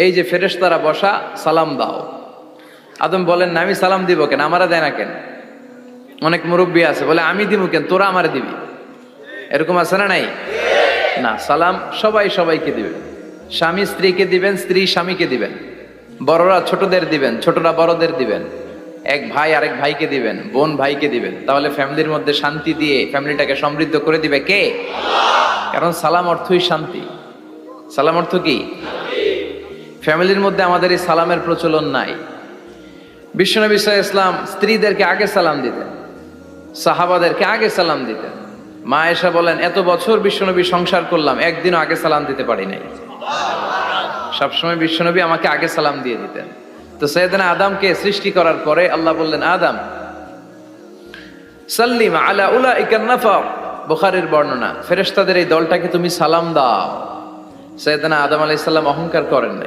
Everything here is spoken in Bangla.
এই যে ফেরেশতারা বসা, সালাম দাও। আদম বলেন না, আমি সালাম দিব কেন, আমারা দেয় না কেন? অনেক মুরব্বী আছে বলে আমি দিব কেন, তোরা আমারে দিবি। এরকম আছে না নাই? না, সালাম সবাই সবাইকে দিবেন। স্বামী স্ত্রীকে দিবেন, স্ত্রী স্বামীকে দিবেন, বড়রা ছোটদের দিবেন, ছোটরা বড়দের দিবেন, এক ভাই আরেক ভাইকে দিবেন, বোন ভাইকে দিবেন। তাহলে ফ্যামিলির মধ্যে শান্তি দিয়ে ফ্যামিলিটাকে সমৃদ্ধ করে দিবে কে? কারণ সালাম অর্থই শান্তি। সালাম অর্থ কি? ফ্যামিলির মধ্যে আমাদের এই সালামের প্রচলন নাই। বিশ্বনবী সাল্লাল্লাহু আলাইহি ওয়াসাল্লাম স্ত্রীদেরকে আগে সালাম দিতেন, সাহাবাদেরকে আগে সালাম দিতেন। মা আয়েশা বলেন, এত বছর বিশ্বনবী সংসার করলাম, একদিনও আগে সালাম দিতে পারি নাই। সবসময় বিশ্বনবী আমাকে আগে সালাম দিয়ে দিতেন। তো সাইয়েদনা আদমকে সৃষ্টি করার পরে আল্লাহ বললেন, আদম সাল্লিম আলা উলাইকা নাফর, বুখারীর বর্ণনা, ফেরেশতাদের এই দলটাকে তুমি সালাম দাও। সাইয়েদনা আদম আলাইহিস সালাম অহংকার করেন নাই।